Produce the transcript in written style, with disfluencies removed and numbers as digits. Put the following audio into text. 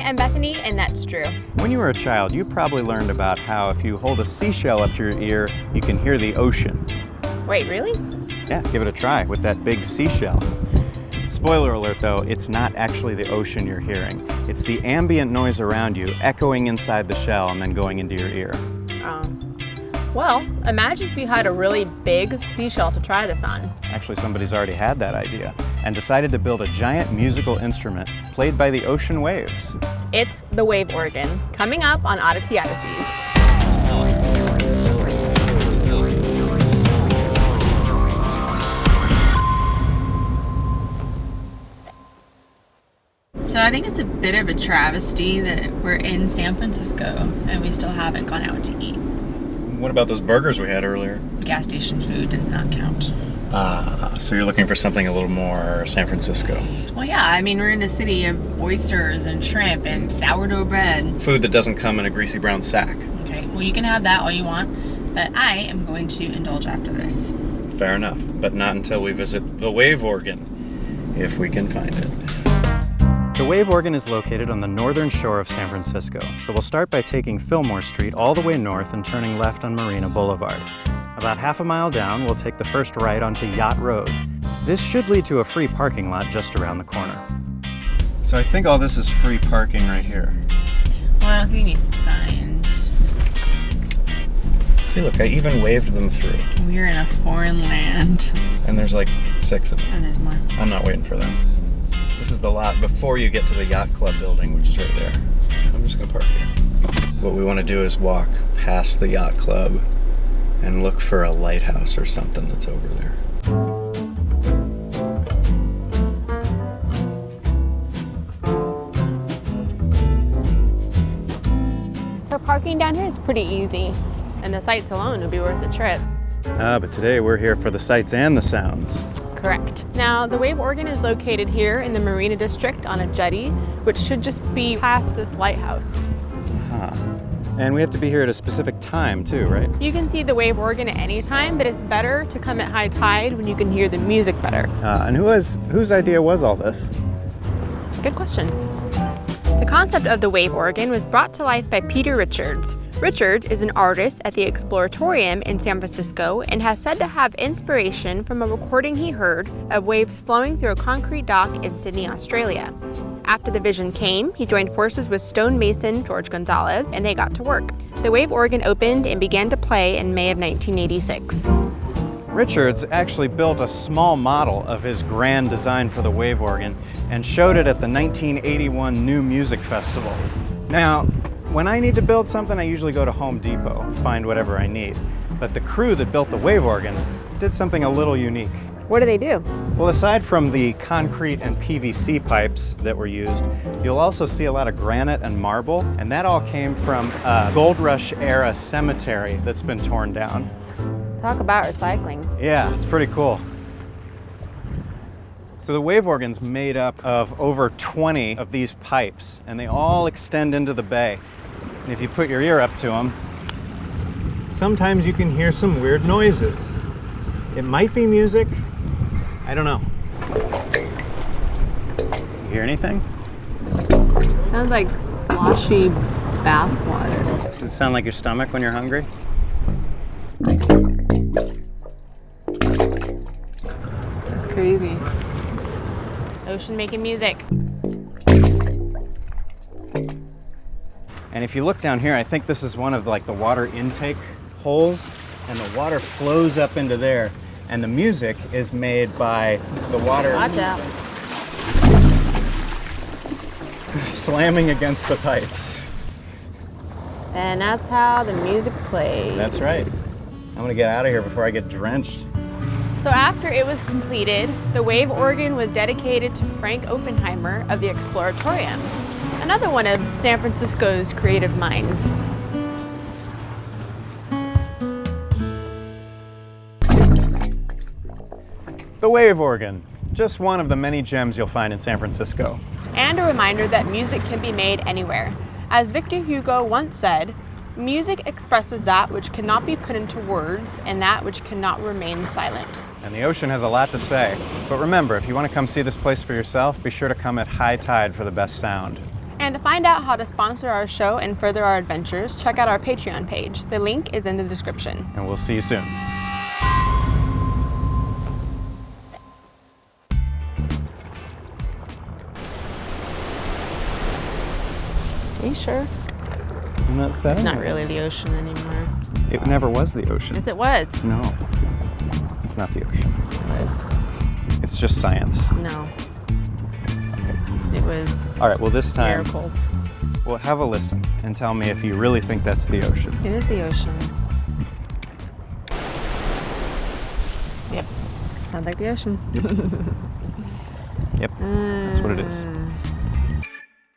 I'm Bethany, and that's true. When you were a child, you probably learned about how if you hold a seashell up to your ear, you can hear the ocean. Wait, really? Yeah, give it a try with that big seashell. Spoiler alert though, it's not actually the ocean you're hearing. It's the ambient noise around you echoing inside the shell and then going into your ear. Well, imagine if you had a really big seashell to try this on. Actually, somebody's already had that idea and decided to build a giant musical instrument played by the ocean waves. It's the wave organ, coming up on Oddity Odysseys. So I think it's a bit of a travesty that we're in San Francisco and we still haven't gone out to eat. What about those burgers we had earlier? Gas station food does not count. So you're looking for something a little more San Francisco. Well, yeah, I mean, we're in a city of oysters and shrimp and sourdough bread. Food that doesn't come in a greasy brown sack. Okay, well, you can have that all you want, but I am going to indulge after this. Fair enough, but not until we visit the wave organ, if we can find it. The wave organ is located on the northern shore of San Francisco, so we'll start by taking Fillmore Street all the way north and turning left on Marina Boulevard. About half a mile down, we'll take the first right onto Yacht Road. This should lead to a free parking lot just around the corner. So I think all this is free parking right here. Well, I don't see any signs. See, look, I even waved them through. We're in a foreign land. And there's like 6 of them. And there's more. I'm not waiting for them. This is the lot before you get to the Yacht Club building, which is right there. I'm just gonna park here. What we want to do is walk past the Yacht Club and look for a lighthouse or something that's over there. So parking down here is pretty easy, and the sights alone would be worth the trip. But today we're here for the sights and the sounds. Correct. Now, the wave organ is located here in the Marina District on a jetty, which should just be past this lighthouse. And we have to be here at a specific time too, right? You can see the wave organ at any time, but it's better to come at high tide when you can hear the music better. And whose idea was all this? Good question. The concept of the wave organ was brought to life by Peter Richards. Richards is an artist at the Exploratorium in San Francisco and has said to have inspiration from a recording he heard of waves flowing through a concrete dock in Sydney, Australia. After the vision came, he joined forces with stonemason George Gonzalez and they got to work. The wave organ opened and began to play in May of 1986. Richards actually built a small model of his grand design for the wave organ and showed it at the 1981 New Music Festival. Now, when I need to build something, I usually go to Home Depot, find whatever I need. But the crew that built the wave organ did something a little unique. What do they do? Well, aside from the concrete and PVC pipes that were used, you'll also see a lot of granite and marble, and that all came from a Gold Rush era cemetery that's been torn down. Talk about recycling. Yeah, it's pretty cool. So the wave organ's made up of over 20 of these pipes, and they all extend into the bay. And if you put your ear up to them, sometimes you can hear some weird noises. It might be music. I don't know. You hear anything? Sounds like sloshy bath water. Does it sound like your stomach when you're hungry? That's crazy. Ocean making music. And if you look down here, I think this is one of like the water intake holes, and the water flows up into there, and the music is made by the water Watch out. slamming against the pipes. And that's how the music plays. That's right. I'm gonna get out of here before I get drenched. So after it was completed, the wave organ was dedicated to Frank Oppenheimer of the Exploratorium, another one of San Francisco's creative minds. The wave organ, just one of the many gems you'll find in San Francisco. And a reminder that music can be made anywhere. As Victor Hugo once said, music expresses that which cannot be put into words and that which cannot remain silent. And the ocean has a lot to say. But remember, if you want to come see this place for yourself, be sure to come at high tide for the best sound. And to find out how to sponsor our show and further our adventures, check out our Patreon page. The link is in the description. And we'll see you soon. Are you sure? I'm not saying It's not really the ocean anymore. It never was the ocean. Yes, it was. No, it's not the ocean. It was. It's just science. No. It was All right, well, this time, miracles. well, have a listen and tell me if you really think that's the ocean. It is the ocean. Yep. Sounds like the ocean. Yep, that's what it is.